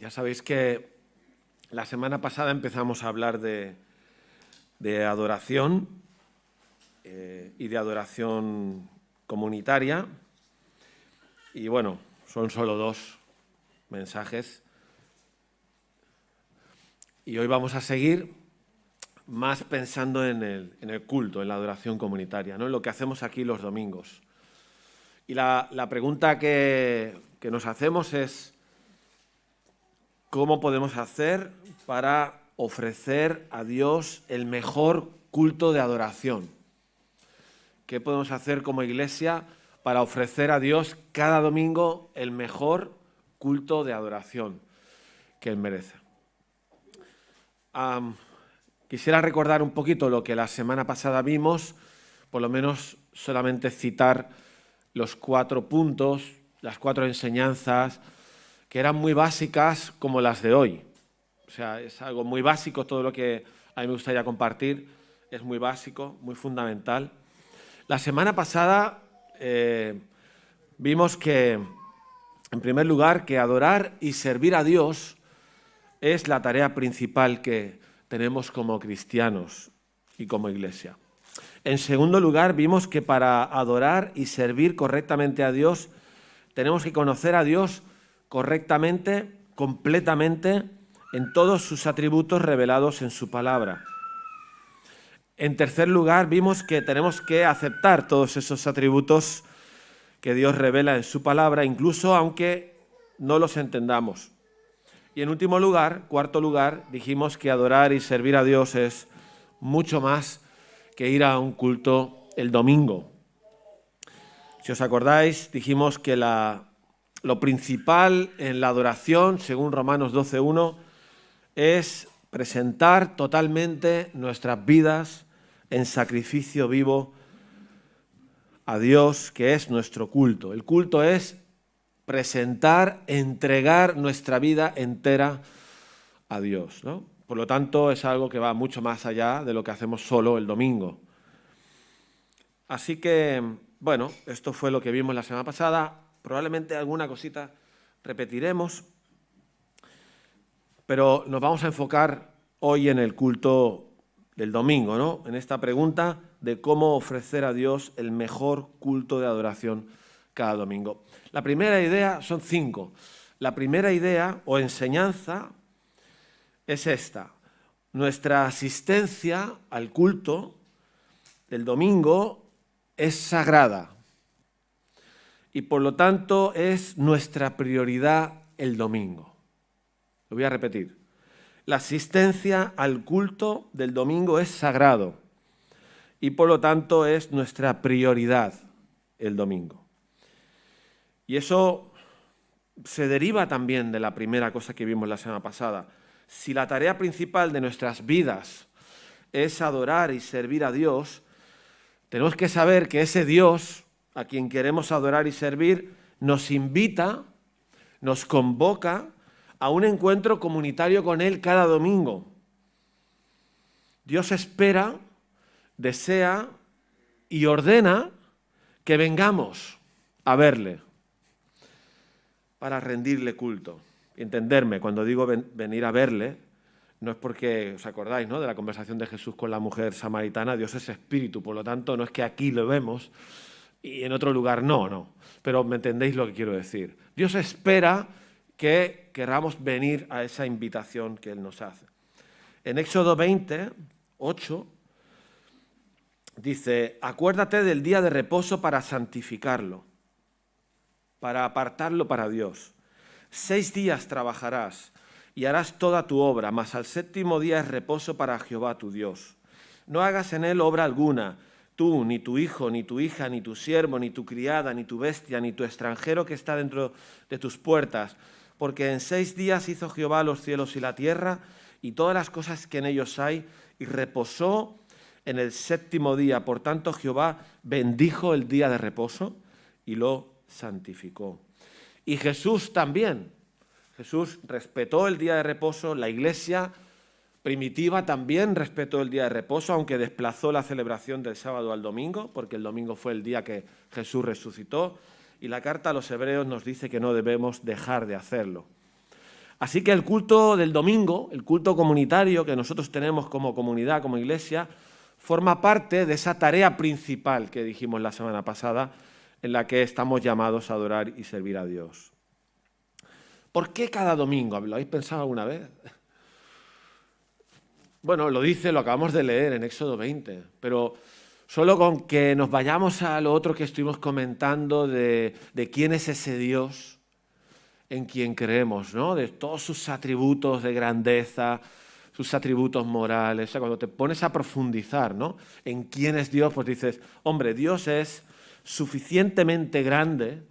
Ya sabéis que la semana pasada empezamos a hablar de adoración y de adoración comunitaria. Y bueno, son solo 2 mensajes. Y hoy vamos a seguir más pensando en el culto, en la adoración comunitaria, ¿no? En lo que hacemos aquí los domingos. Y la pregunta que nos hacemos es: ¿cómo podemos hacer para ofrecer a Dios el mejor culto de adoración? ¿Qué podemos hacer como iglesia para ofrecer a Dios cada domingo el mejor culto de adoración que Él merece? Quisiera recordar un poquito lo que la semana pasada vimos, por lo menos solamente citar los 4 puntos, las 4 enseñanzas, que eran muy básicas como las de hoy. O sea, es algo muy básico, todo lo que a mí me gustaría compartir es muy básico, muy fundamental. La semana pasada vimos que, en primer lugar, que adorar y servir a Dios es la tarea principal que tenemos como cristianos y como iglesia. En segundo lugar, vimos que para adorar y servir correctamente a Dios tenemos que conocer a Dios correctamente, completamente, en todos sus atributos revelados en su palabra. En tercer lugar, vimos que tenemos que aceptar todos esos atributos que Dios revela en su palabra, incluso aunque no los entendamos. Y en último lugar, cuarto lugar, dijimos que adorar y servir a Dios es mucho más que ir a un culto el domingo. Si os acordáis, dijimos que lo principal en la adoración, según Romanos 12:1, es presentar totalmente nuestras vidas en sacrificio vivo a Dios, que es nuestro culto. El culto es presentar, entregar nuestra vida entera a Dios, ¿no? Por lo tanto, es algo que va mucho más allá de lo que hacemos solo el domingo. Así que, bueno, esto fue lo que vimos la semana pasada. Probablemente alguna cosita repetiremos, pero nos vamos a enfocar hoy en el culto del domingo, ¿no? En esta pregunta de cómo ofrecer a Dios el mejor culto de adoración cada domingo. La primera idea, son 5. La primera idea o enseñanza es esta: nuestra asistencia al culto del domingo es sagrada y por lo tanto es nuestra prioridad el domingo. Lo voy a repetir. La asistencia al culto del domingo es sagrado y por lo tanto es nuestra prioridad el domingo. Y eso se deriva también de la primera cosa que vimos la semana pasada. Si la tarea principal de nuestras vidas es adorar y servir a Dios, tenemos que saber que ese Dios a quien queremos adorar y servir nos invita, nos convoca a un encuentro comunitario con Él cada domingo. Dios espera, desea y ordena que vengamos a verle para rendirle culto. Entenderme, cuando digo venir a verle, no es porque, os acordáis, ¿no?, de la conversación de Jesús con la mujer samaritana. Dios es espíritu, por lo tanto no es que aquí lo vemos y en otro lugar no. Pero me entendéis lo que quiero decir. Dios espera que queramos venir a esa invitación que Él nos hace. En Éxodo 20:8 dice: acuérdate del día de reposo para santificarlo, para apartarlo para Dios. 6 días trabajarás y harás toda tu obra, mas al 7º día es reposo para Jehová tu Dios. No hagas en él obra alguna, tú, ni tu hijo, ni tu hija, ni tu siervo, ni tu criada, ni tu bestia, ni tu extranjero que está dentro de tus puertas, porque en 6 días hizo Jehová los cielos y la tierra y todas las cosas que en ellos hay, y reposó en el 7º día. Por tanto, Jehová bendijo el día de reposo y lo santificó. Y Jesús también. Jesús respetó el día de reposo. La iglesia primitiva también respetó el día de reposo, aunque desplazó la celebración del sábado al domingo, porque el domingo fue el día que Jesús resucitó. Y la carta a los hebreos nos dice que no debemos dejar de hacerlo. Así que el culto del domingo, el culto comunitario que nosotros tenemos como comunidad, como iglesia, forma parte de esa tarea principal que dijimos la semana pasada, en la que estamos llamados a adorar y servir a Dios. ¿Por qué cada domingo? ¿Lo habéis pensado alguna vez? Bueno, lo acabamos de leer en Éxodo 20, pero solo con que nos vayamos a lo otro que estuvimos comentando de quién es ese Dios en quien creemos, ¿no? De todos sus atributos de grandeza, sus atributos morales. O sea, cuando te pones a profundizar, ¿no?, en quién es Dios, pues dices, hombre, Dios es suficientemente grande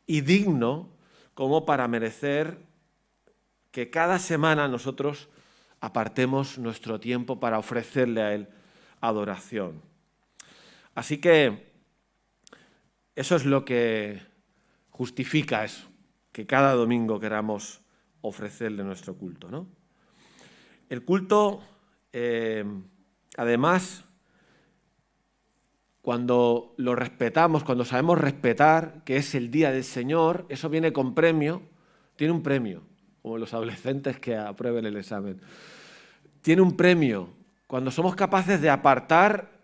y digno como para merecer que cada semana nosotros apartemos nuestro tiempo para ofrecerle a Él adoración. Así que eso es lo que justifica eso, que cada domingo queramos ofrecerle nuestro culto, ¿no? El culto, además, cuando lo respetamos, cuando sabemos respetar que es el día del Señor, eso viene con premio, tiene un premio, como los adolescentes que aprueben el examen. Tiene un premio. Cuando somos capaces de apartar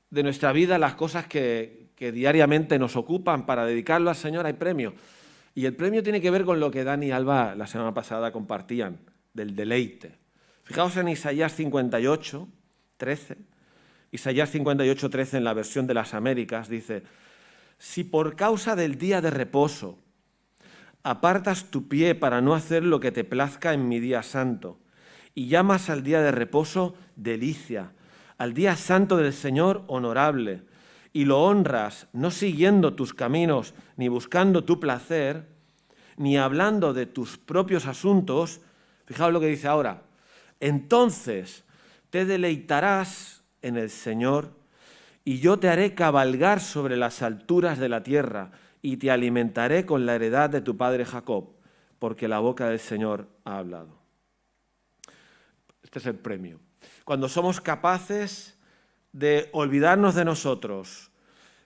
de nuestra vida las cosas que diariamente nos ocupan para dedicarlo al Señor, hay premio. Y el premio tiene que ver con lo que Dani y Alba la semana pasada compartían, del deleite. Fijaos en Isaías 58, 13. Isaías 58, 13 en la versión de las Américas dice: si por causa del día de reposo apartas tu pie para no hacer lo que te plazca en mi día santo, y llamas al día de reposo delicia, al día santo del Señor honorable, y lo honras no siguiendo tus caminos, ni buscando tu placer, ni hablando de tus propios asuntos, fijaos lo que dice ahora, entonces te deleitarás en el Señor, y yo te haré cabalgar sobre las alturas de la tierra, y te alimentaré con la heredad de tu padre Jacob, porque la boca del Señor ha hablado. Este es el premio. Cuando somos capaces de olvidarnos de nosotros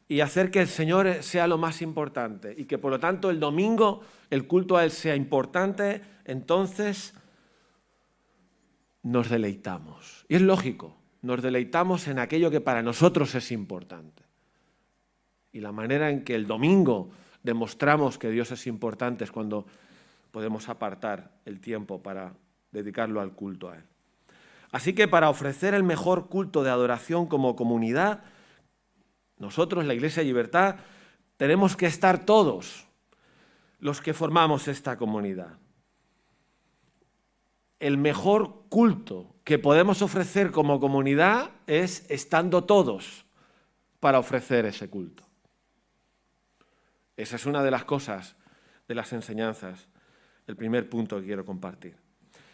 y hacer que el Señor sea lo más importante y que por lo tanto el domingo el culto a Él sea importante, entonces nos deleitamos. Y es lógico, nos deleitamos en aquello que para nosotros es importante. Y la manera en que el domingo demostramos que Dios es importante es cuando podemos apartar el tiempo para dedicarlo al culto a Él. Así que para ofrecer el mejor culto de adoración como comunidad, nosotros, la Iglesia Libertad, tenemos que estar todos los que formamos esta comunidad. El mejor culto que podemos ofrecer como comunidad es estando todos para ofrecer ese culto. Esa es una de las cosas, de las enseñanzas, el primer punto que quiero compartir.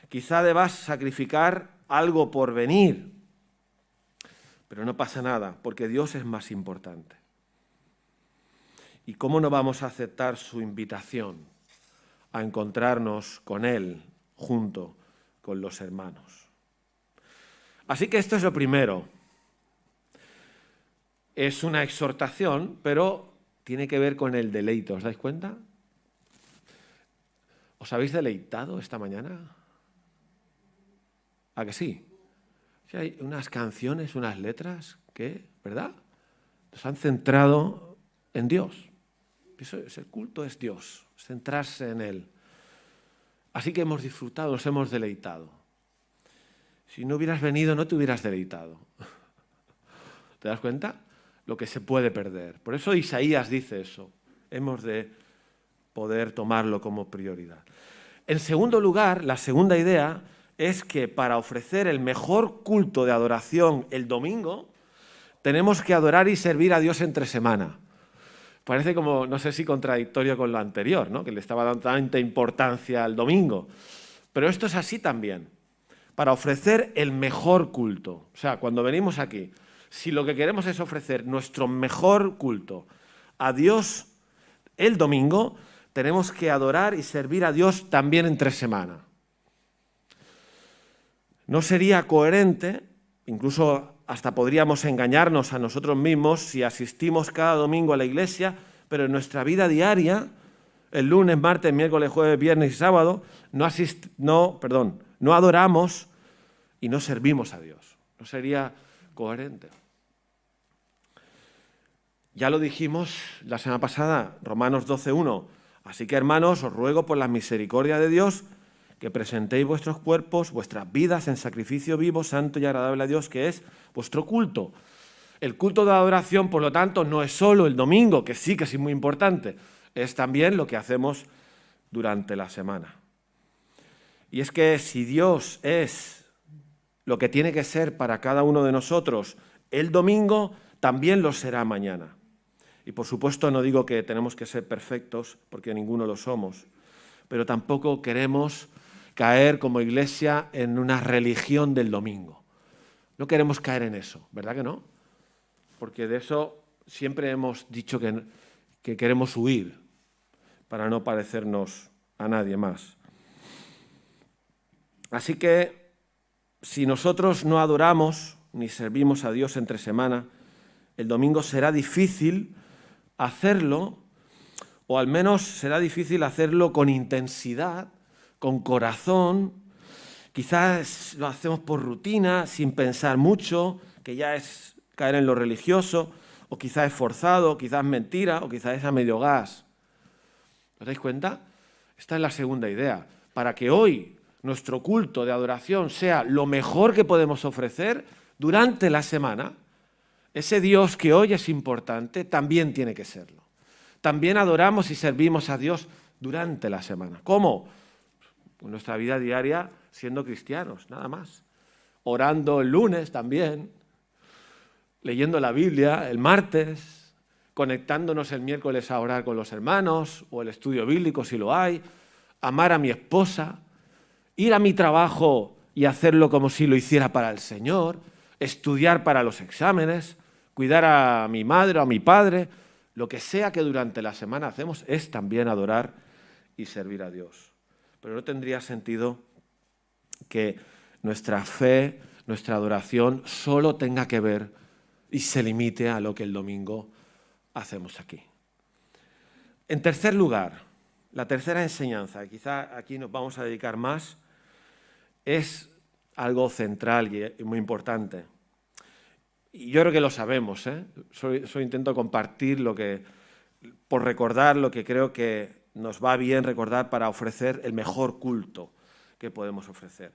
Quizá debas sacrificar algo por venir, pero no pasa nada, porque Dios es más importante. ¿Y cómo no vamos a aceptar su invitación a encontrarnos con Él junto con los hermanos? Así que esto es lo primero. Es una exhortación, pero tiene que ver con el deleite. ¿Os dais cuenta? ¿Os habéis deleitado esta mañana? ¿A que sí? Sí, hay unas canciones, unas letras que, ¿verdad?, nos han centrado en Dios. Eso es, el culto es Dios, es centrarse en Él. Así que hemos disfrutado, nos hemos deleitado. Si no hubieras venido, no te hubieras deleitado. ¿Te das cuenta? Lo que se puede perder. Por eso Isaías dice eso. Hemos de poder tomarlo como prioridad. En segundo lugar, la segunda idea es que para ofrecer el mejor culto de adoración el domingo, tenemos que adorar y servir a Dios entre semana. Parece como, no sé si contradictorio con lo anterior, ¿no?, que le estaba dando tanta importancia al domingo. Pero esto es así también. Para ofrecer el mejor culto. O sea, cuando venimos aquí, si lo que queremos es ofrecer nuestro mejor culto a Dios el domingo, tenemos que adorar y servir a Dios también entre semana. No sería coherente, incluso hasta podríamos engañarnos a nosotros mismos si asistimos cada domingo a la iglesia, pero en nuestra vida diaria el lunes, martes, miércoles, jueves, viernes y sábado, no adoramos y no servimos a Dios. No sería coherente. Ya lo dijimos la semana pasada, Romanos 12:1. Así que, hermanos, os ruego por la misericordia de Dios que presentéis vuestros cuerpos, vuestras vidas en sacrificio vivo, santo y agradable a Dios, que es vuestro culto. El culto de adoración, por lo tanto, no es solo el domingo, que sí es muy importante, es también lo que hacemos durante la semana. Y es que si Dios es lo que tiene que ser para cada uno de nosotros el domingo, también lo será mañana. Y por supuesto no digo que tenemos que ser perfectos, porque ninguno lo somos, pero tampoco queremos caer como iglesia en una religión del domingo. No queremos caer en eso, ¿verdad que no? Porque de eso siempre hemos dicho que queremos huir para no parecernos a nadie más. Así que si nosotros no adoramos ni servimos a Dios entre semana, el domingo será difícil hacerlo, o al menos será difícil hacerlo con intensidad, con corazón. Quizás lo hacemos por rutina, sin pensar mucho, que ya es caer en lo religioso, o quizás es forzado, o quizás es mentira, o quizás es a medio gas. ¿Os dais cuenta? Esta es la segunda idea. Para que hoy nuestro culto de adoración sea lo mejor que podemos ofrecer durante la semana, ese Dios que hoy es importante también tiene que serlo. También adoramos y servimos a Dios durante la semana. ¿Cómo? Pues nuestra vida diaria siendo cristianos, nada más. Orando el lunes también, leyendo la Biblia el martes, conectándonos el miércoles a orar con los hermanos o el estudio bíblico si lo hay, amar a mi esposa, ir a mi trabajo y hacerlo como si lo hiciera para el Señor, estudiar para los exámenes, cuidar a mi madre o a mi padre. Lo que sea que durante la semana hacemos es también adorar y servir a Dios. Pero no tendría sentido que nuestra fe, nuestra adoración solo tenga que ver y se limite a lo que el domingo hacemos aquí. En tercer lugar, la tercera enseñanza, quizá aquí nos vamos a dedicar más, es algo central y muy importante. Y yo creo que lo sabemos, ¿eh? Solo intento compartir por recordar lo que creo que nos va bien recordar para ofrecer el mejor culto que podemos ofrecer.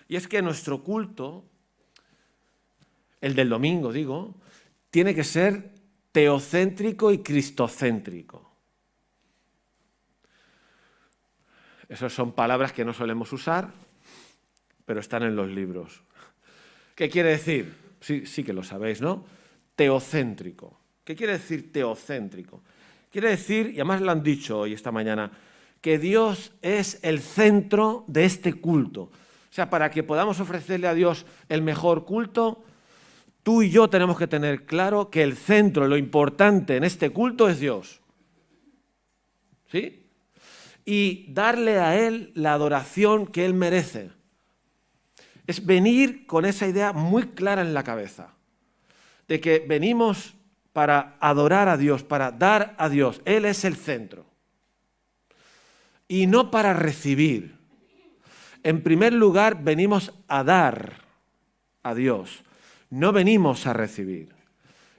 Y es que nuestro culto, el del domingo digo, tiene que ser teocéntrico y cristocéntrico. Esas son palabras que no solemos usar, pero están en los libros. ¿Qué quiere decir? Sí que lo sabéis, ¿no? Teocéntrico. ¿Qué quiere decir teocéntrico? Quiere decir, y además lo han dicho hoy esta mañana, que Dios es el centro de este culto. O sea, para que podamos ofrecerle a Dios el mejor culto, tú y yo tenemos que tener claro que el centro, lo importante en este culto es Dios. ¿Sí? Y darle a Él la adoración que Él merece. Es venir con esa idea muy clara en la cabeza, de que venimos para adorar a Dios, para dar a Dios. Él es el centro. Y no para recibir. En primer lugar, venimos a dar a Dios. No venimos a recibir.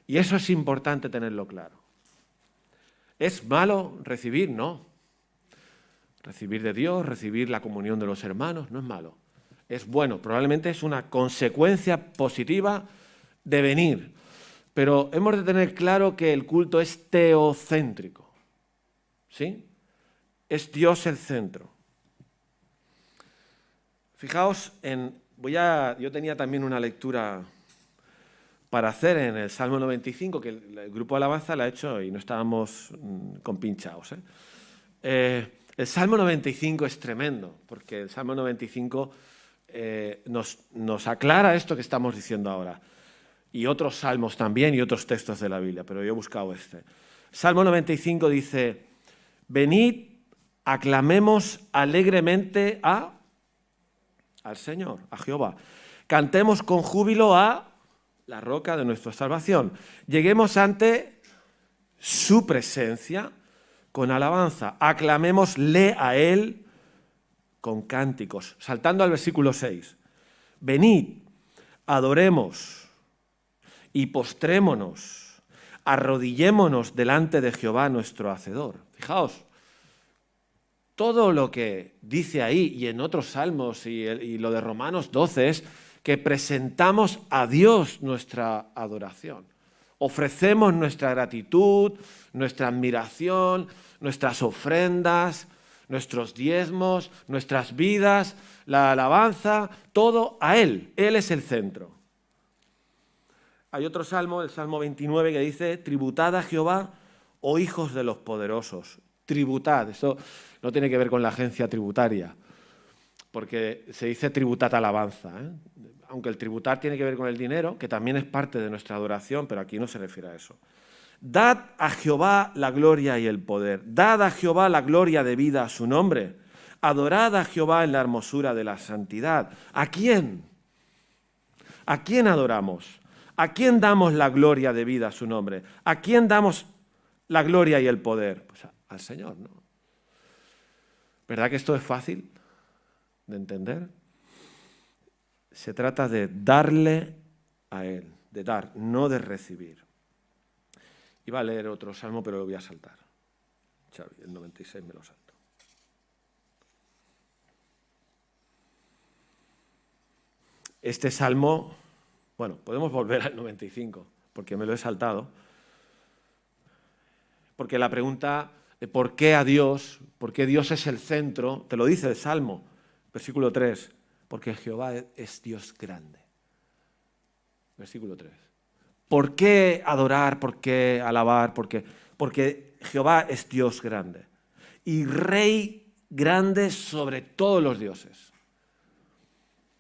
Y eso es importante tenerlo claro. ¿Es malo recibir? No. Recibir de Dios, recibir la comunión de los hermanos, no es malo. Es bueno, probablemente es una consecuencia positiva de venir. Pero hemos de tener claro que el culto es teocéntrico. ¿Sí? Es Dios el centro. Fijaos yo tenía también una lectura para hacer en el Salmo 95, que el grupo de alabanza la ha hecho y no estábamos compinchados. El Salmo 95 es tremendo, porque el Salmo 95 nos aclara esto que estamos diciendo ahora. Y otros salmos también y otros textos de la Biblia, pero yo he buscado este. Salmo 95 dice, venid, aclamemos alegremente al Señor, a Jehová. Cantemos con júbilo a la roca de nuestra salvación. Lleguemos ante su presencia con alabanza. Aclamémosle a Él con cánticos. Saltando al versículo 6. Venid, adoremos y postrémonos, arrodillémonos delante de Jehová nuestro Hacedor. Fijaos, todo lo que dice ahí y en otros salmos y lo de Romanos 12 es que presentamos a Dios nuestra adoración. Ofrecemos nuestra gratitud, nuestra admiración, nuestras ofrendas, nuestros diezmos, nuestras vidas, la alabanza, todo a Él. Él es el centro. Hay otro salmo, el Salmo 29, que dice: tributad a Jehová, oh hijos de los poderosos. Tributad, eso no tiene que ver con la agencia tributaria, porque se dice tributad alabanza, ¿eh? Aunque el tributar tiene que ver con el dinero, que también es parte de nuestra adoración, pero aquí no se refiere a eso. Dad a Jehová la gloria y el poder. Dad a Jehová la gloria debida a su nombre. Adorad a Jehová en la hermosura de la santidad. ¿A quién? ¿A quién adoramos? ¿A quién damos la gloria debida a su nombre? ¿A quién damos la gloria y el poder? Pues al Señor, ¿no? ¿Verdad que esto es fácil de entender? Se trata de darle a Él, de dar, no de recibir. Iba a leer otro salmo, pero lo voy a saltar. Xavi, el 96 me lo salto. Este salmo, bueno, podemos volver al 95, porque me lo he saltado. Porque la pregunta de por qué a Dios, por qué Dios es el centro, te lo dice el Salmo, versículo 3, porque Jehová es Dios grande. Versículo 3. ¿Por qué adorar? ¿Por qué alabar? Porque Jehová es Dios grande y Rey grande sobre todos los dioses.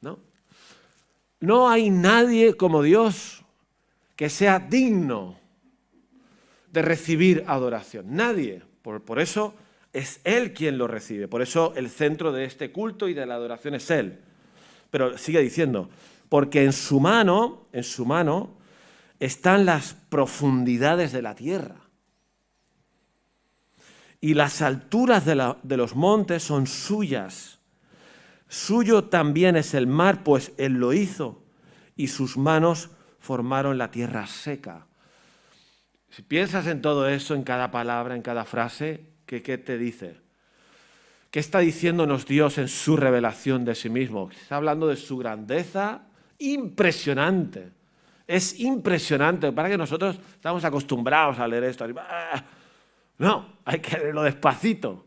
¿No? No hay nadie como Dios que sea digno de recibir adoración. Nadie. Por eso es Él quien lo recibe. Por eso el centro de este culto y de la adoración es Él. Pero sigue diciendo, porque en su mano están las profundidades de la tierra. Y las alturas de los montes son suyas. Suyo también es el mar, pues Él lo hizo, y sus manos formaron la tierra seca. Si piensas en todo eso, en cada palabra, en cada frase, ¿qué te dice? ¿Qué está diciéndonos Dios en su revelación de sí mismo? Está hablando de su grandeza impresionante. Es impresionante. Para que nosotros estamos acostumbrados a leer esto. No, hay que leerlo despacito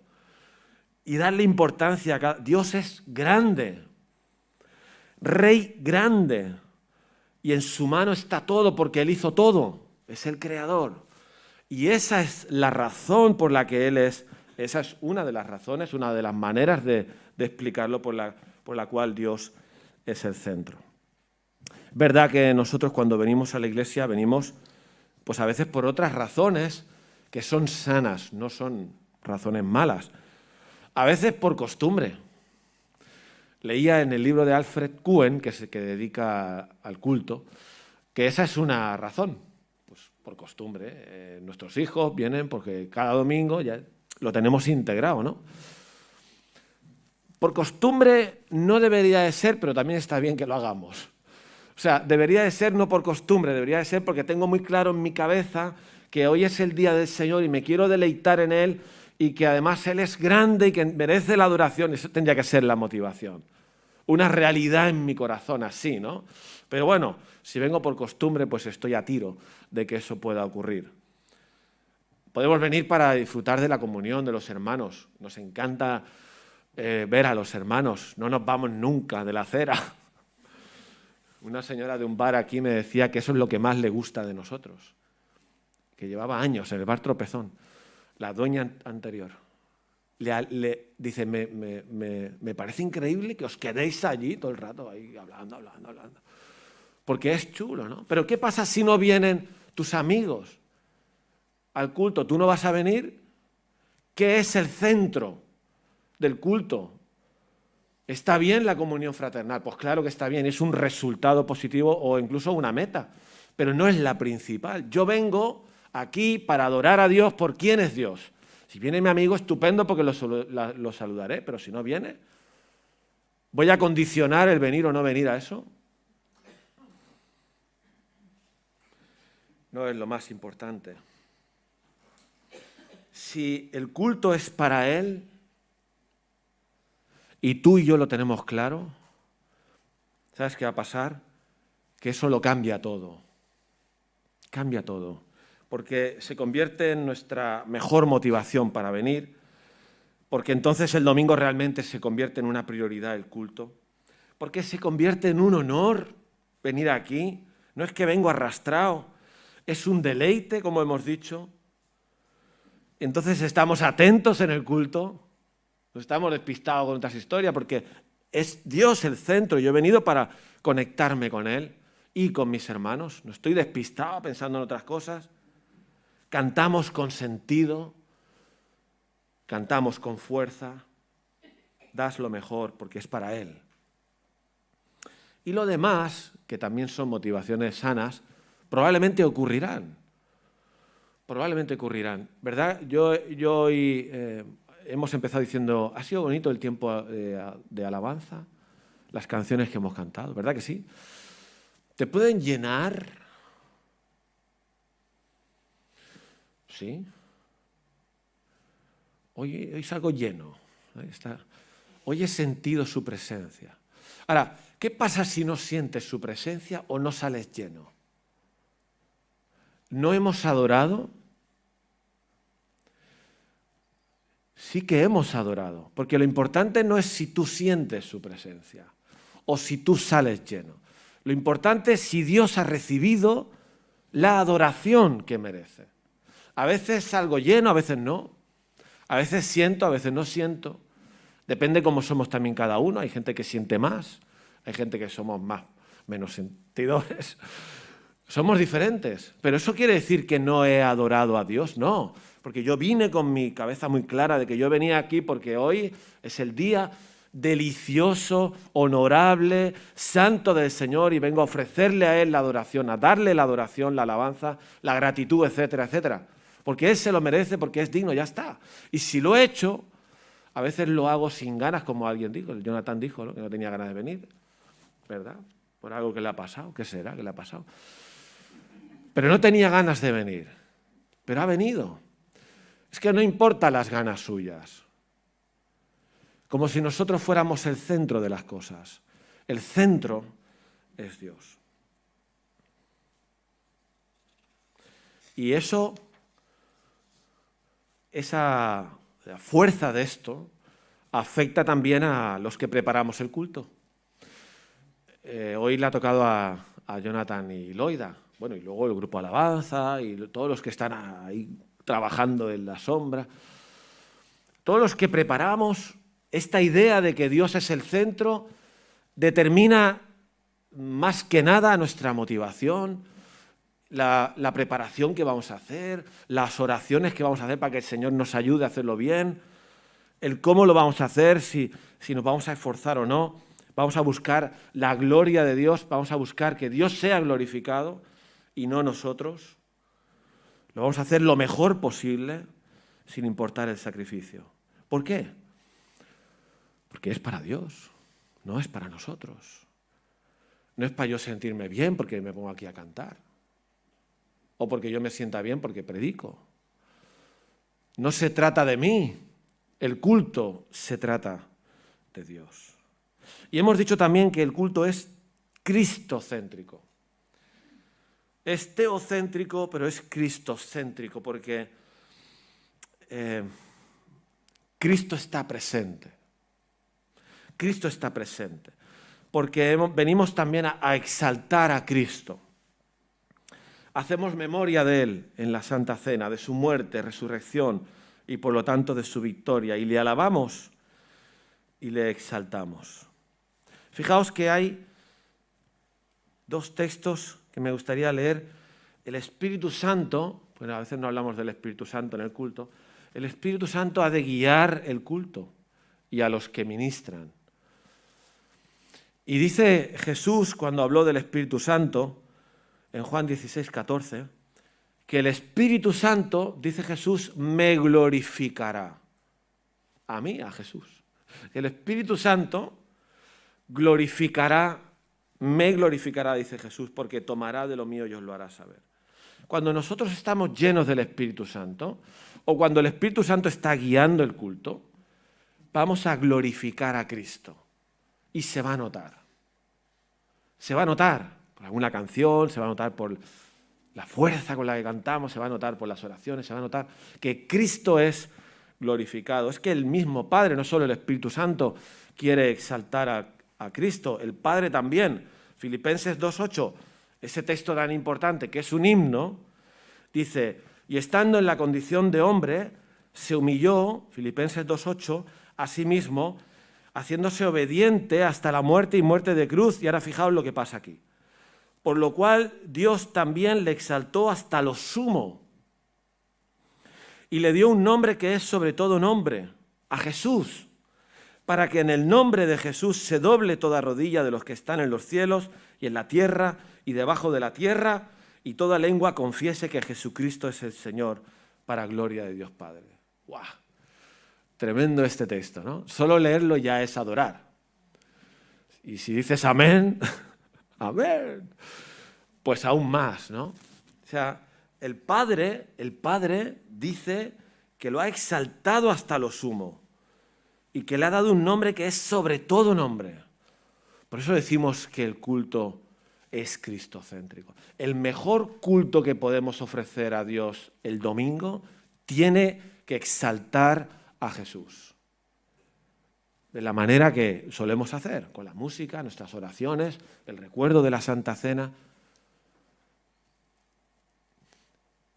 y darle importancia a cada... Dios es grande, Rey grande, y en su mano está todo porque Él hizo todo. Es el creador. Y esa es la razón por la que Él es. Esa es una de las razones, una de las maneras de explicarlo por la cual Dios es el centro. Es verdad que nosotros cuando venimos a la iglesia venimos pues a veces por otras razones que son sanas, no son razones malas. A veces por costumbre. Leía en el libro de Alfred Cohen, que dedica al culto, que esa es una razón. Pues por costumbre. Nuestros hijos vienen porque cada domingo ya lo tenemos integrado, ¿no? Por costumbre no debería de ser, pero también está bien que lo hagamos. O sea, debería de ser no por costumbre, debería de ser porque tengo muy claro en mi cabeza que hoy es el día del Señor y me quiero deleitar en Él y que además Él es grande y que merece la adoración. Eso tendría que ser la motivación. Una realidad en mi corazón así, ¿no? Pero bueno, si vengo por costumbre, pues estoy a tiro de que eso pueda ocurrir. Podemos venir para disfrutar de la comunión de los hermanos. Nos encanta ver a los hermanos. No nos vamos nunca de la acera. Una señora de un bar aquí me decía que eso es lo que más le gusta de nosotros. Que llevaba años en el bar Tropezón. La dueña anterior. Dice, me parece increíble que os quedéis allí todo el rato ahí hablando. Porque es chulo, ¿no? Pero ¿qué pasa si no vienen tus amigos al culto? ¿Tú no vas a venir? ¿Qué es el centro del culto? ¿Está bien la comunión fraternal? Pues claro que está bien, es un resultado positivo o incluso una meta, pero no es la principal. Yo vengo aquí para adorar a Dios por quién es Dios. Si viene mi amigo, estupendo, porque lo saludaré, pero si no viene, ¿voy a condicionar el venir o no venir a eso? No es lo más importante. Si el culto es para Él, y tú y yo lo tenemos claro, ¿sabes qué va a pasar? Que eso lo cambia todo. Cambia todo. Porque se convierte en nuestra mejor motivación para venir, porque entonces el domingo realmente se convierte en una prioridad el culto, porque se convierte en un honor venir aquí. No es que vengo arrastrado, es un deleite, como hemos dicho. Entonces estamos atentos en el culto, no estamos despistados con otras historias, porque es Dios el centro. Yo he venido para conectarme con Él y con mis hermanos. No estoy despistado pensando en otras cosas. Cantamos con sentido, cantamos con fuerza, das lo mejor porque es para Él. Y lo demás, que también son motivaciones sanas, probablemente ocurrirán. Probablemente ocurrirán. ¿Verdad? Yo hoy hemos empezado diciendo, ha sido bonito el tiempo de alabanza, las canciones que hemos cantado, ¿verdad que sí? ¿Te pueden llenar? Sí. Hoy salgo lleno. Ahí está. Hoy he sentido su presencia. Ahora, ¿qué pasa si no sientes su presencia o no sales lleno? ¿No hemos adorado? Sí que hemos adorado, porque lo importante no es si tú sientes su presencia o si tú sales lleno. Lo importante es si Dios ha recibido la adoración que merece. A veces salgo lleno, a veces no. A veces siento, a veces no siento. Depende cómo somos también cada uno. Hay gente que siente más, hay gente que somos menos sentidores. Somos diferentes, pero ¿eso quiere decir que no he adorado a Dios? No, porque yo vine con mi cabeza muy clara de que yo venía aquí porque hoy es el día delicioso, honorable, santo del Señor y vengo a ofrecerle a Él la adoración, a darle la adoración, la alabanza, la gratitud, etcétera, etcétera. Porque Él se lo merece, porque es digno, ya está. Y si lo he hecho, a veces lo hago sin ganas, como alguien dijo, el Jonathan dijo, ¿no? Que no tenía ganas de venir, ¿verdad? Por algo que le ha pasado, ¿qué será que le ha pasado? Pero no tenía ganas de venir, pero ha venido. Es que no importa las ganas suyas. Como si nosotros fuéramos el centro de las cosas. El centro es Dios. Y esa fuerza de esto afecta también a los que preparamos el culto. Hoy le ha tocado a Jonathan y Loida. Bueno, y luego el grupo Alabanza y todos los que están ahí trabajando en la sombra. Todos los que preparamos, esta idea de que Dios es el centro determina más que nada nuestra motivación, la preparación que vamos a hacer, las oraciones que vamos a hacer para que el Señor nos ayude a hacerlo bien, el cómo lo vamos a hacer, si nos vamos a esforzar o no. Vamos a buscar la gloria de Dios, vamos a buscar que Dios sea glorificado y no nosotros. Lo vamos a hacer lo mejor posible sin importar el sacrificio. ¿Por qué? Porque es para Dios, no es para nosotros. No es para yo sentirme bien porque me pongo aquí a cantar. O porque yo me sienta bien porque predico. No se trata de mí. El culto se trata de Dios. Y hemos dicho también que el culto es cristocéntrico. Es teocéntrico, pero es cristocéntrico, porque Cristo está presente. Cristo está presente, porque venimos también a exaltar a Cristo. Hacemos memoria de Él en la Santa Cena, de su muerte, resurrección y por lo tanto de su victoria. Y le alabamos y le exaltamos. Fijaos que hay dos textos que me gustaría leer. El Espíritu Santo, bueno, a veces no hablamos del Espíritu Santo en el culto, el Espíritu Santo ha de guiar el culto y a los que ministran. Y dice Jesús, cuando habló del Espíritu Santo, en Juan 16, 14, que el Espíritu Santo, dice Jesús, me glorificará. A mí, a Jesús. El Espíritu Santo me glorificará, dice Jesús, porque tomará de lo mío y os lo hará saber. Cuando nosotros estamos llenos del Espíritu Santo, o cuando el Espíritu Santo está guiando el culto, vamos a glorificar a Cristo. Y se va a notar. Se va a notar por alguna canción, se va a notar por la fuerza con la que cantamos, se va a notar por las oraciones, se va a notar que Cristo es glorificado. Es que el mismo Padre, no solo el Espíritu Santo, quiere exaltar a Cristo, el Padre también. Filipenses 2:8, ese texto tan importante que es un himno, dice, y estando en la condición de hombre, se humilló, Filipenses 2:8, a sí mismo, haciéndose obediente hasta la muerte y muerte de cruz. Y ahora fijaos lo que pasa aquí. Por lo cual Dios también le exaltó hasta lo sumo y le dio un nombre que es sobre todo nombre, a Jesús, para que en el nombre de Jesús se doble toda rodilla de los que están en los cielos y en la tierra y debajo de la tierra, y toda lengua confiese que Jesucristo es el Señor, para gloria de Dios Padre. ¡Guau! Tremendo este texto, ¿no? Solo leerlo ya es adorar. Y si dices amén, amén, pues aún más, ¿no? O sea, el Padre dice que lo ha exaltado hasta lo sumo y que le ha dado un nombre que es sobre todo nombre. Por eso decimos que el culto es cristocéntrico. El mejor culto que podemos ofrecer a Dios el domingo tiene que exaltar a Jesús. De la manera que solemos hacer, con la música, nuestras oraciones, el recuerdo de la Santa Cena.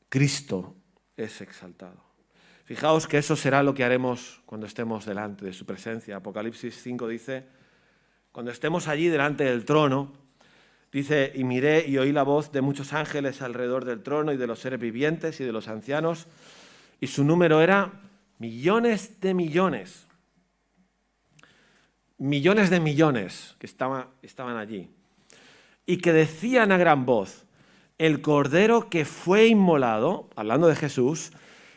Cristo es exaltado. Fijaos que eso será lo que haremos cuando estemos delante de su presencia. Apocalipsis 5 dice, cuando estemos allí delante del trono, dice, y miré y oí la voz de muchos ángeles alrededor del trono y de los seres vivientes y de los ancianos, y su número era millones de millones que estaban allí, y que decían a gran voz, el Cordero que fue inmolado, hablando de Jesús,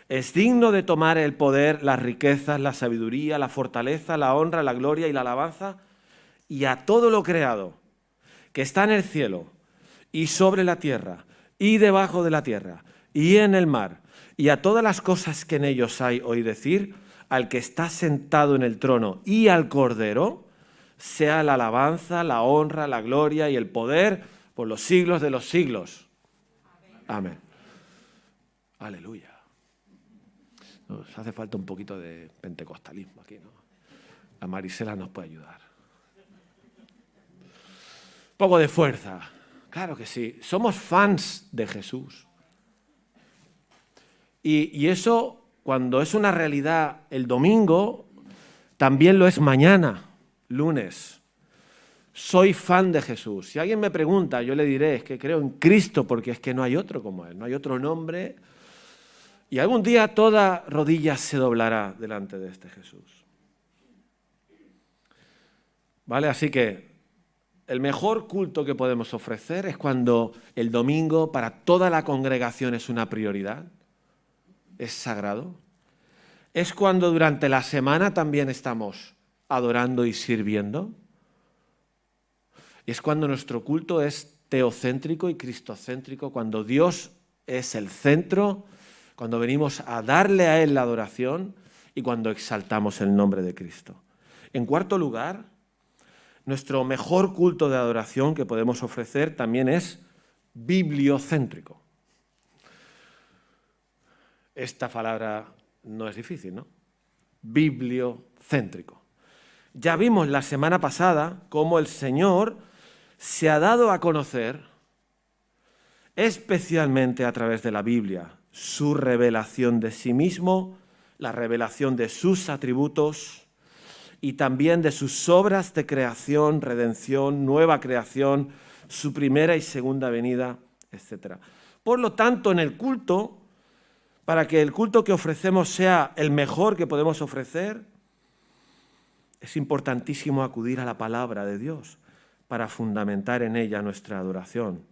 es digno de tomar el poder, las riquezas, la sabiduría, la fortaleza, la honra, la gloria y la alabanza, y a todo lo creado que está en el cielo y sobre la tierra y debajo de la tierra y en el mar, y a todas las cosas que en ellos hay, oí decir, al que está sentado en el trono y al Cordero, sea la alabanza, la honra, la gloria y el poder por los siglos de los siglos. Amén. Aleluya. Nos hace falta un poquito de pentecostalismo aquí, ¿no? La Marisela nos puede ayudar. Un poco de fuerza. Claro que sí. Somos fans de Jesús. Y eso, cuando es una realidad el domingo, también lo es mañana, lunes. Soy fan de Jesús. Si alguien me pregunta, yo le diré, es que creo en Cristo porque es que no hay otro como Él, no hay otro nombre. Y algún día toda rodilla se doblará delante de este Jesús. ¿Vale? Así que el mejor culto que podemos ofrecer es cuando el domingo para toda la congregación es una prioridad, es sagrado. Es cuando durante la semana también estamos adorando y sirviendo. Y es cuando nuestro culto es teocéntrico y cristocéntrico, cuando Dios es el centro, cuando venimos a darle a Él la adoración y cuando exaltamos el nombre de Cristo. En cuarto lugar, nuestro mejor culto de adoración que podemos ofrecer también es bibliocéntrico. Esta palabra no es difícil, ¿no? Bibliocéntrico. Ya vimos la semana pasada cómo el Señor se ha dado a conocer, especialmente a través de la Biblia, su revelación de sí mismo, la revelación de sus atributos y también de sus obras de creación, redención, nueva creación, su primera y segunda venida, etc. Por lo tanto, en el culto, para que el culto que ofrecemos sea el mejor que podemos ofrecer, es importantísimo acudir a la palabra de Dios para fundamentar en ella nuestra adoración.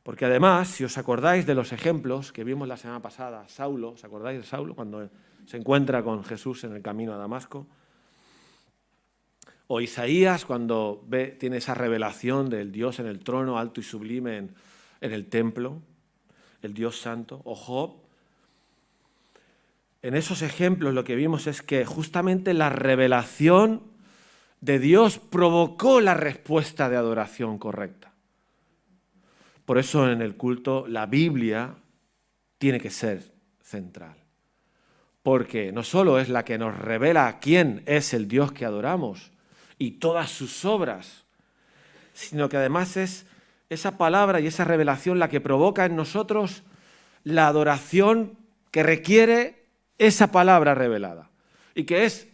Porque además, si os acordáis de los ejemplos que vimos la semana pasada, Saulo, ¿os acordáis de Saulo cuando se encuentra con Jesús en el camino a Damasco? O Isaías cuando tiene esa revelación del Dios en el trono alto y sublime en el templo, el Dios santo. O Job. En esos ejemplos lo que vimos es que justamente la revelación de Dios provocó la respuesta de adoración correcta. Por eso en el culto la Biblia tiene que ser central. Porque no solo es la que nos revela quién es el Dios que adoramos y todas sus obras, sino que además es esa palabra y esa revelación la que provoca en nosotros la adoración que requiere esa palabra revelada. Y que es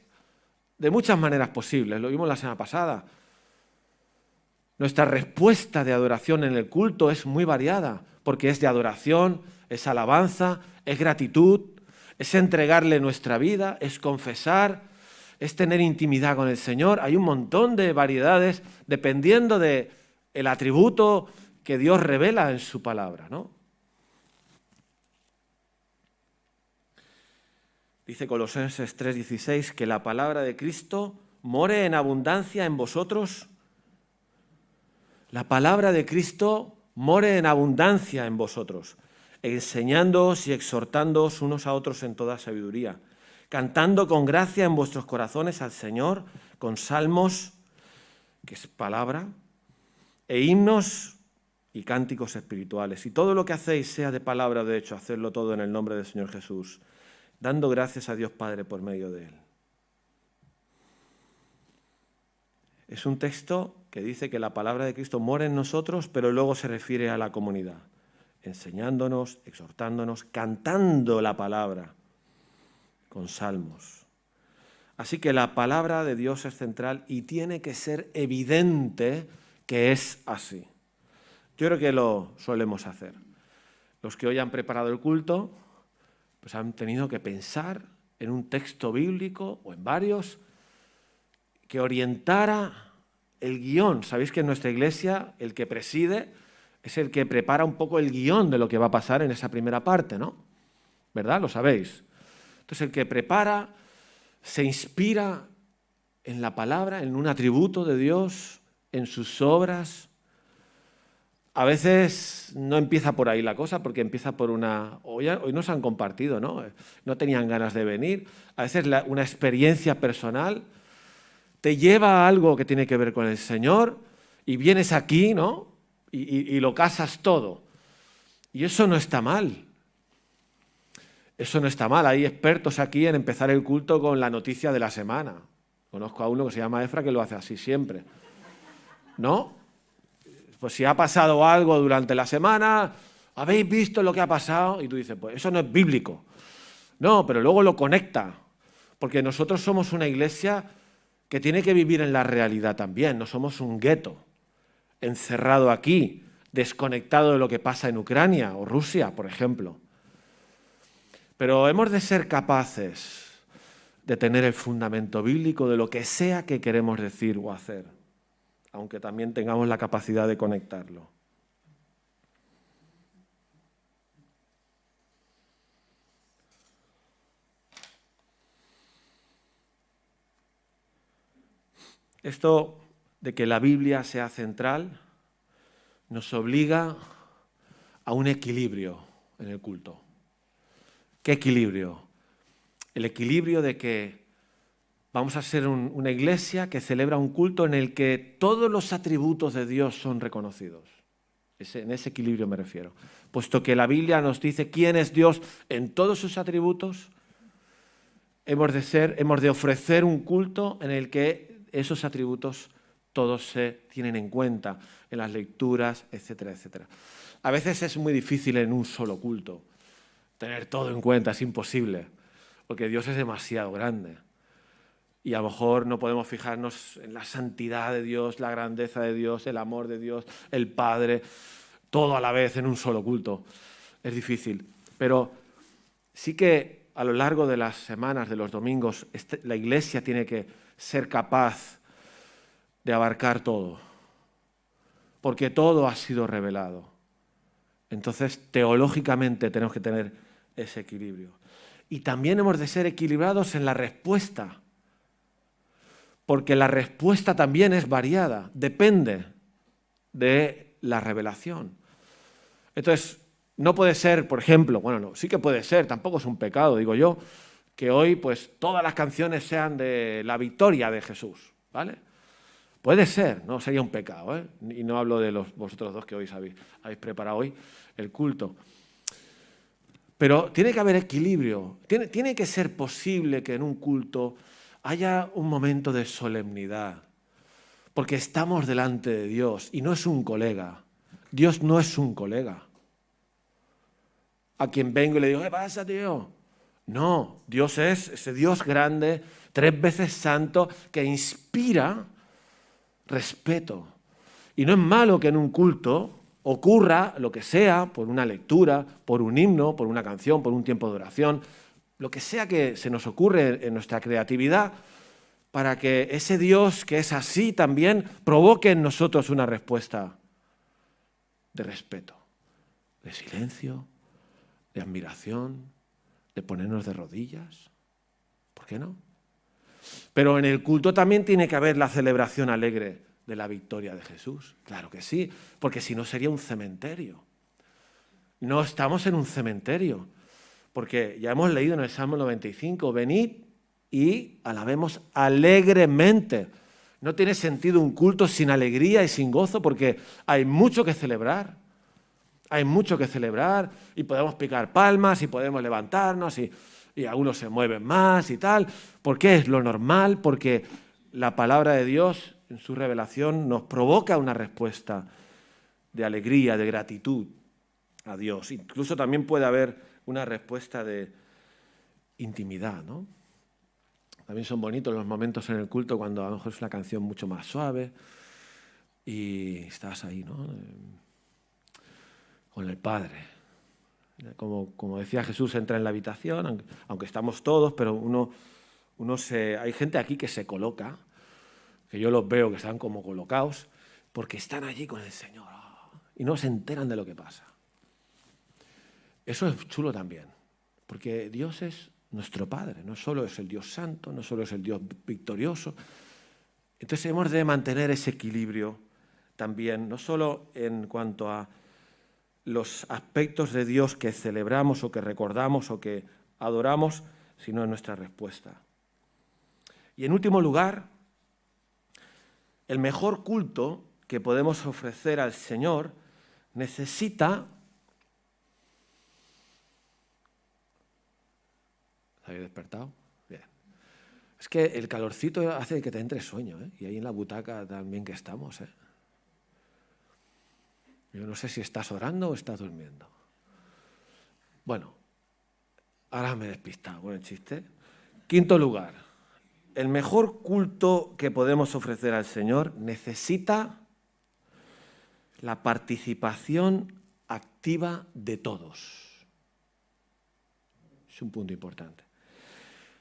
de muchas maneras posibles, lo vimos la semana pasada. Nuestra respuesta de adoración en el culto es muy variada, porque es de adoración, es alabanza, es gratitud, es entregarle nuestra vida, es confesar, es tener intimidad con el Señor. Hay un montón de variedades dependiendo del atributo que Dios revela en su palabra, ¿no? Dice Colosenses 3:16 que la palabra de Cristo more en abundancia en vosotros. La palabra de Cristo more en abundancia en vosotros, enseñándoos y exhortándoos unos a otros en toda sabiduría, cantando con gracia en vuestros corazones al Señor, con salmos, que es palabra, e himnos y cánticos espirituales. Y todo lo que hacéis, sea de palabra o de hecho, hacedlo todo en el nombre del Señor Jesús, dando gracias a Dios Padre por medio de Él. Es un texto que dice que la palabra de Cristo mora en nosotros, pero luego se refiere a la comunidad, enseñándonos, exhortándonos, cantando la palabra con salmos. Así que la palabra de Dios es central y tiene que ser evidente que es así. Yo creo que lo solemos hacer. Los que hoy han preparado el culto, pues han tenido que pensar en un texto bíblico o en varios que orientara el guión. Sabéis que en nuestra iglesia el que preside es el que prepara un poco el guión de lo que va a pasar en esa primera parte, ¿no? ¿Verdad? Lo sabéis. Entonces el que prepara se inspira en la palabra, en un atributo de Dios, en sus obras. A veces no empieza por ahí la cosa, porque empieza por una... Hoy nos han compartido, ¿no? No tenían ganas de venir. A veces una experiencia personal te lleva a algo que tiene que ver con el Señor y vienes aquí, ¿no? Y lo casas todo. Y eso no está mal. Eso no está mal. Hay expertos aquí en empezar el culto con la noticia de la semana. Conozco a uno que se llama Efra que lo hace así siempre. ¿No? Pues si ha pasado algo durante la semana, ¿habéis visto lo que ha pasado? Y tú dices, pues eso no es bíblico. No, pero luego lo conecta. Porque nosotros somos una iglesia que tiene que vivir en la realidad también. No somos un gueto encerrado aquí, desconectado de lo que pasa en Ucrania o Rusia, por ejemplo. Pero hemos de ser capaces de tener el fundamento bíblico de lo que sea que queremos decir o hacer, aunque también tengamos la capacidad de conectarlo. Esto de que la Biblia sea central nos obliga a un equilibrio en el culto. ¿Qué equilibrio? El equilibrio de que vamos a ser una iglesia que celebra un culto en el que todos los atributos de Dios son reconocidos. En ese equilibrio me refiero. Puesto que la Biblia nos dice quién es Dios en todos sus atributos, hemos de ofrecer un culto en el que esos atributos todos se tienen en cuenta en las lecturas, etcétera, etcétera. A veces es muy difícil en un solo culto tener todo en cuenta, es imposible, porque Dios es demasiado grande. Y a lo mejor no podemos fijarnos en la santidad de Dios, la grandeza de Dios, el amor de Dios, el Padre, todo a la vez en un solo culto. Es difícil. Pero sí que a lo largo de las semanas, de los domingos, la iglesia tiene que ser capaz de abarcar todo, porque todo ha sido revelado. Entonces, teológicamente tenemos que tener ese equilibrio. Y también hemos de ser equilibrados en la respuesta, porque la respuesta también es variada, depende de la revelación. Entonces, no puede ser, por ejemplo, bueno, no, sí que puede ser, tampoco es un pecado, digo yo, que hoy pues todas las canciones sean de la victoria de Jesús, ¿vale? Puede ser, no sería un pecado, ¿eh? Y no hablo de vosotros dos que hoy habéis preparado hoy el culto. Pero tiene que haber equilibrio, tiene que ser posible que en un culto haya un momento de solemnidad, porque estamos delante de Dios y no es un colega. Dios no es un colega a quien vengo y le digo, ¿qué pasa, tío? No, Dios es ese Dios grande, 3 veces santo, que inspira respeto. Y no es malo que en un culto ocurra lo que sea, por una lectura, por un himno, por una canción, por un tiempo de oración, lo que sea que se nos ocurre en nuestra creatividad, para que ese Dios que es así también provoque en nosotros una respuesta de respeto, de silencio, de admiración, de ponernos de rodillas. ¿Por qué no? Pero en el culto también tiene que haber la celebración alegre de la victoria de Jesús. Claro que sí, porque si no sería un cementerio. No estamos en un cementerio, porque ya hemos leído en el Salmo 95, venid y alabemos alegremente. No tiene sentido un culto sin alegría y sin gozo, porque hay mucho que celebrar. Hay mucho que celebrar y podemos picar palmas y podemos levantarnos y algunos se mueven más y tal. ¿Por qué es lo normal? Porque la palabra de Dios en su revelación nos provoca una respuesta de alegría, de gratitud a Dios. Incluso también puede haber una respuesta de intimidad, ¿no? También son bonitos los momentos en el culto cuando a lo mejor es una canción mucho más suave y estás ahí, ¿no? Con el Padre. Como decía Jesús, entra en la habitación, aunque estamos todos, pero hay gente aquí que se coloca, que yo los veo que están como colocados, porque están allí con el Señor y no se enteran de lo que pasa. Eso es chulo también, porque Dios es nuestro Padre, no solo es el Dios santo, no solo es el Dios victorioso. Entonces hemos de mantener ese equilibrio también, no solo en cuanto a los aspectos de Dios que celebramos o que recordamos o que adoramos, sino en nuestra respuesta. Y en último lugar, el mejor culto que podemos ofrecer al Señor necesita... ¿Habéis despertado? Bien. Es que el calorcito hace que te entre sueño, ¿eh? Y ahí en la butaca también que estamos, ¿eh? Yo no sé si estás orando o estás durmiendo. Bueno, ahora me he despistado con el chiste. Quinto lugar, el mejor culto que podemos ofrecer al Señor necesita la participación activa de todos. Es un punto importante.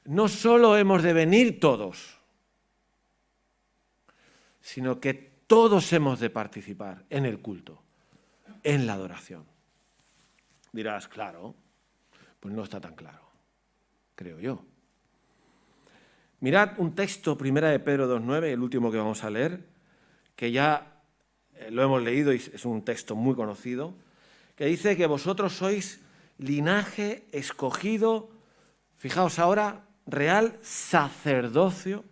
No solo hemos de venir todos, sino que todos hemos de participar en el culto, en la adoración. Dirás, claro, pues no está tan claro, creo yo. Mirad un texto, 1 de Pedro 2:9, el último que vamos a leer, que ya lo hemos leído y es un texto muy conocido, que dice que vosotros sois linaje escogido, fijaos ahora, real sacerdocio,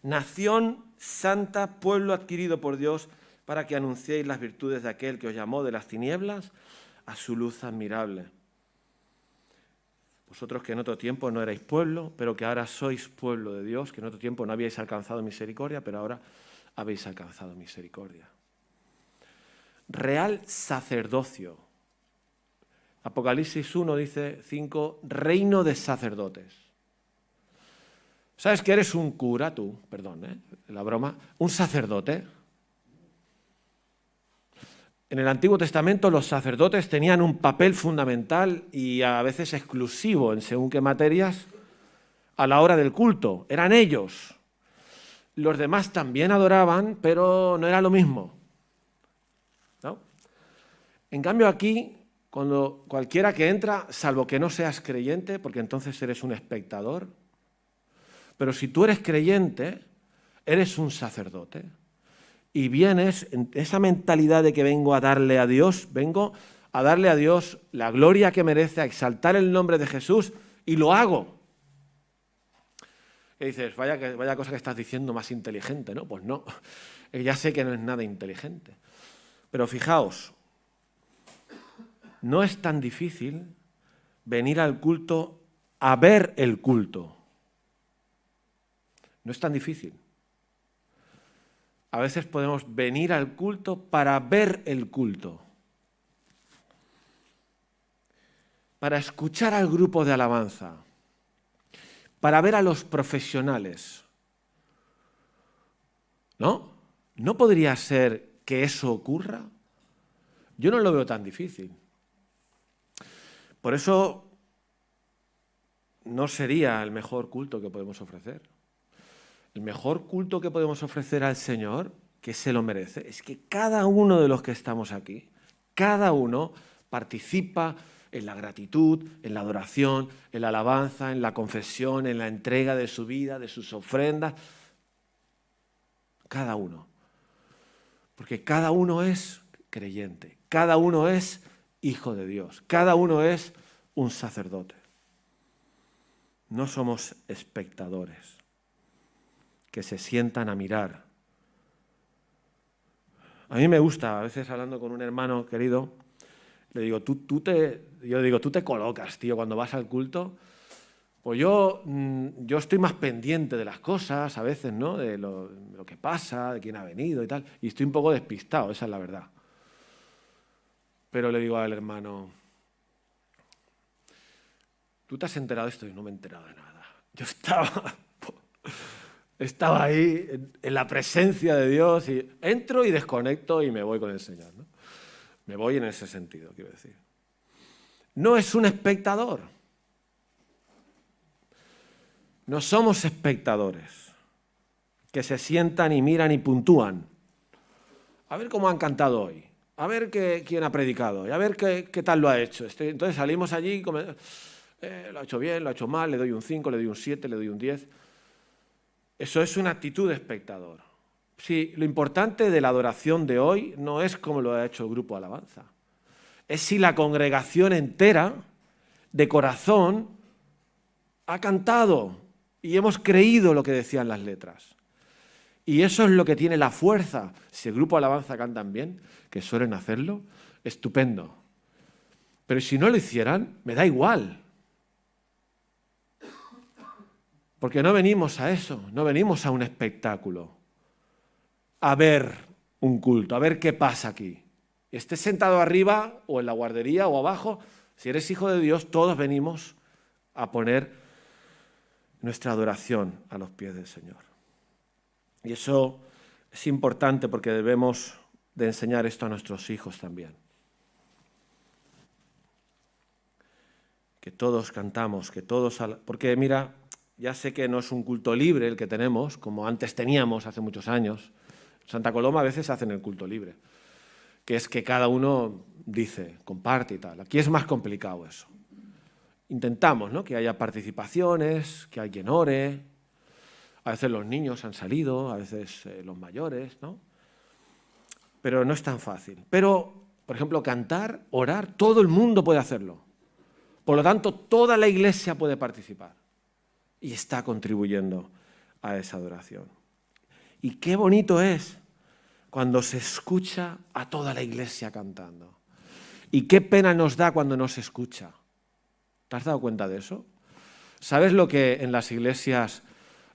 nación santa, pueblo adquirido por Dios, para que anunciéis las virtudes de aquel que os llamó de las tinieblas a su luz admirable. Vosotros que en otro tiempo no erais pueblo, pero que ahora sois pueblo de Dios, que en otro tiempo no habíais alcanzado misericordia, pero ahora habéis alcanzado misericordia. Real sacerdocio. Apocalipsis 1 dice 5, reino de sacerdotes. ¿Sabes que eres un cura tú? Perdón, la broma. Un sacerdote. En el Antiguo Testamento los sacerdotes tenían un papel fundamental y a veces exclusivo en según qué materias a la hora del culto. Eran ellos. Los demás también adoraban, pero no era lo mismo, ¿no? En cambio aquí Cuando cualquiera que entra, salvo que no seas creyente, porque entonces eres un espectador, pero si tú eres creyente, eres un sacerdote. Y vienes en esa mentalidad de que vengo a darle a Dios, vengo a darle a Dios la gloria que merece, a exaltar el nombre de Jesús, y lo hago. Y dices, vaya cosa que estás diciendo más inteligente, ¿no? Pues no, ya sé que no es nada inteligente. Pero fijaos, no es tan difícil venir al culto a ver el culto. No es tan difícil. A veces podemos venir al culto para ver el culto, para escuchar al grupo de alabanza, para ver a los profesionales. ¿No? ¿No podría ser que eso ocurra? Yo no lo veo tan difícil. Por eso no sería el mejor culto que podemos ofrecer. El mejor culto que podemos ofrecer al Señor, que se lo merece, es que cada uno de los que estamos aquí, cada uno participa en la gratitud, en la adoración, en la alabanza, en la confesión, en la entrega de su vida, de sus ofrendas. Cada uno. Porque cada uno es creyente, cada uno es hijo de Dios, cada uno es un sacerdote. No somos espectadores que se sientan a mirar. A mí me gusta, a veces hablando con un hermano querido, le digo, tú te colocas, tío, cuando vas al culto. Pues yo estoy más pendiente de las cosas a veces, ¿no? De lo que pasa, de quién ha venido y tal. Y estoy un poco despistado, esa es la verdad. Pero le digo al hermano, ¿tú te has enterado de esto? Y no me he enterado de nada. Yo estaba ahí en la presencia de Dios y entro y desconecto y me voy con el Señor, ¿no? Me voy en ese sentido, quiero decir. No es un espectador. No somos espectadores que se sientan y miran y puntúan. A ver cómo han cantado hoy, a ver quién ha predicado, y a ver qué tal lo ha hecho. Entonces salimos allí, lo ha hecho bien, lo ha hecho mal, le doy un 5, le doy un 7, le doy un 10. Eso es una actitud de espectador. Sí, lo importante de la adoración de hoy no es cómo lo ha hecho el grupo Alabanza. Es si la congregación entera, de corazón, ha cantado y hemos creído lo que decían las letras. Y eso es lo que tiene la fuerza. Si el grupo Alabanza cantan bien, que suelen hacerlo, estupendo. Pero si no lo hicieran, me da igual. Porque no venimos a eso, no venimos a un espectáculo, a ver un culto, a ver qué pasa aquí. Estés sentado arriba o en la guardería o abajo, si eres hijo de Dios, todos venimos a poner nuestra adoración a los pies del Señor. Y eso es importante porque debemos de enseñar esto a nuestros hijos también. Que todos cantamos, que todos... Porque mira, ya sé que no es un culto libre el que tenemos, como antes teníamos hace muchos años. En Santa Coloma a veces hacen el culto libre, que es que cada uno dice, comparte y tal. Aquí es más complicado eso. Intentamos, ¿no?, que haya participaciones, que alguien ore. A veces los niños han salido, a veces los mayores, ¿no? Pero no es tan fácil. Pero, por ejemplo, cantar, orar, todo el mundo puede hacerlo. Por lo tanto, toda la iglesia puede participar y está contribuyendo a esa adoración. Y qué bonito es cuando se escucha a toda la iglesia cantando. Y qué pena nos da cuando no se escucha. ¿Te has dado cuenta de eso? ¿Sabes lo que en las iglesias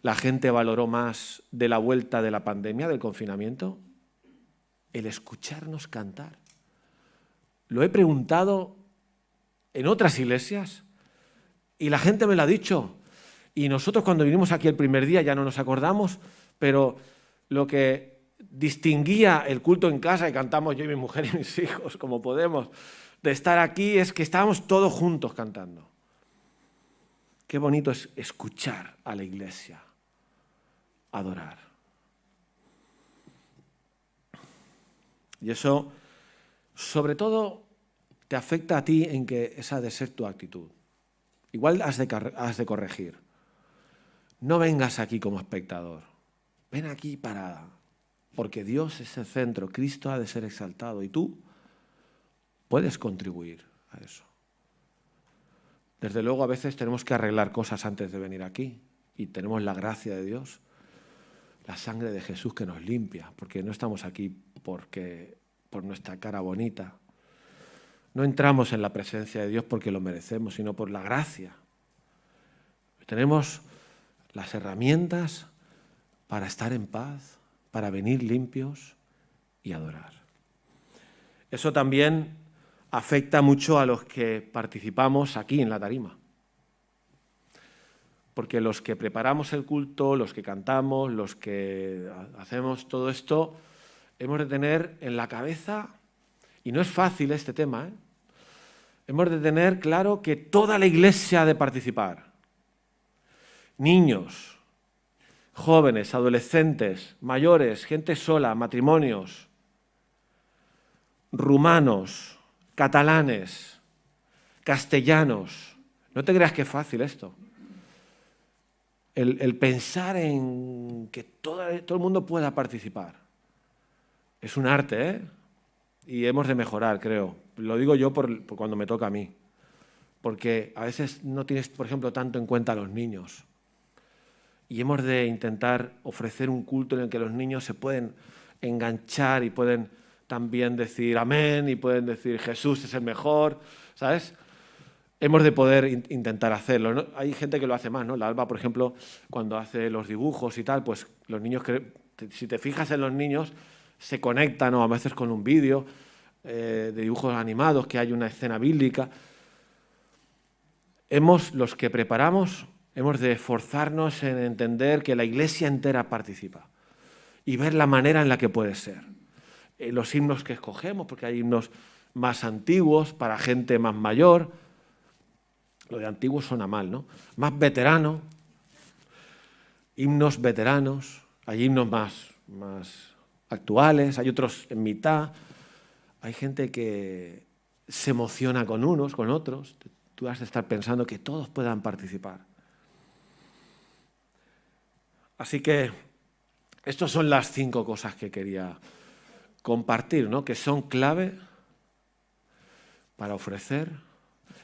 la gente valoró más de la vuelta de la pandemia, del confinamiento? El escucharnos cantar. Lo he preguntado en otras iglesias y la gente me lo ha dicho. Y nosotros cuando vinimos aquí el primer día ya no nos acordamos, pero lo que distinguía el culto en casa, que cantamos yo y mi mujer y mis hijos, como podemos, de estar aquí, es que estábamos todos juntos cantando. Qué bonito es escuchar a la iglesia, adorar. Y eso, sobre todo, te afecta a ti en que esa ha de ser tu actitud. Igual has de corregir. No vengas aquí como espectador. Ven aquí porque Dios es el centro, Cristo ha de ser exaltado y tú puedes contribuir a eso. Desde luego a veces tenemos que arreglar cosas antes de venir aquí y tenemos la gracia de Dios, la sangre de Jesús que nos limpia, porque no estamos aquí por nuestra cara bonita. No entramos en la presencia de Dios porque lo merecemos, sino por la gracia. Tenemos las herramientas para estar en paz, para venir limpios y adorar. Eso también afecta mucho a los que participamos aquí en la tarima. Porque los que preparamos el culto, los que cantamos, los que hacemos todo esto, hemos de tener en la cabeza, y no es fácil este tema, hemos de tener claro que toda la iglesia ha de participar. Niños, jóvenes, adolescentes, mayores, gente sola, matrimonios, rumanos, catalanes, castellanos. No te creas que es fácil esto. El pensar en que todo el mundo pueda participar. Es un arte, ¿eh? Y hemos de mejorar, creo. Lo digo yo por cuando me toca a mí. Porque a veces no tienes, por ejemplo, tanto en cuenta a los niños. Y hemos de intentar ofrecer un culto en el que los niños se pueden enganchar y pueden también decir amén y pueden decir Jesús es el mejor, ¿sabes? Hemos de poder intentar hacerlo, ¿no? Hay gente que lo hace más, ¿no? La Alba, por ejemplo, cuando hace los dibujos y tal, pues los niños, si te fijas en los niños, se conectan o a veces con un vídeo de dibujos animados, que hay una escena bíblica. Los que preparamos, hemos de esforzarnos en entender que la iglesia entera participa y ver la manera en la que puede ser. Los himnos que escogemos, porque hay himnos más antiguos para gente más mayor. Lo de antiguo suena mal, ¿no? Más veterano, himnos veteranos, hay himnos más actuales, hay otros en mitad. Hay gente que se emociona con unos, con otros. Tú has de estar pensando que todos puedan participar. Así que estas son las 5 cosas que quería compartir, ¿no? Que son clave para ofrecer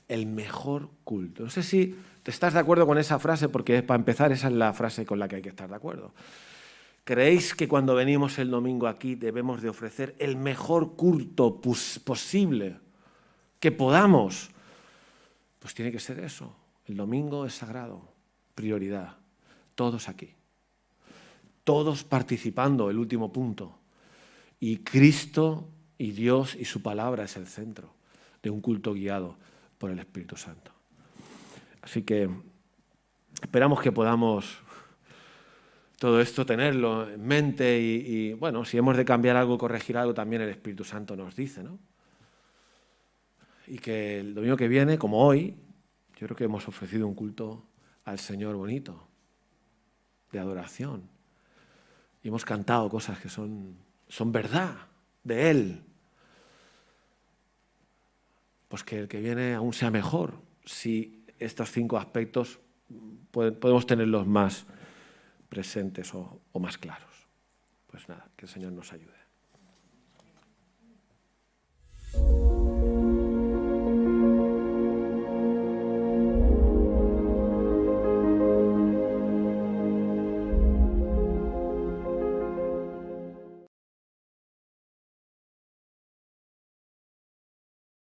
el mejor culto. No sé si te estás de acuerdo con esa frase, porque para empezar esa es la frase con la que hay que estar de acuerdo. ¿Creéis que cuando venimos el domingo aquí debemos de ofrecer el mejor culto posible que podamos? Pues tiene que ser eso. El domingo es sagrado, prioridad. Todos aquí. Todos participando, el último punto. Y Cristo y Dios y su palabra es el centro de un culto guiado por el Espíritu Santo. Así que esperamos que podamos todo esto tenerlo en mente y bueno, si hemos de cambiar algo, corregir algo, también el Espíritu Santo nos dice, ¿no? Y que el domingo que viene, como hoy, yo creo que hemos ofrecido un culto al Señor bonito, de adoración. Y hemos cantado cosas que son verdad de Él. Pues que el que viene aún sea mejor si estos 5 aspectos podemos tenerlos más presentes o más claros. Pues nada, que el Señor nos ayude.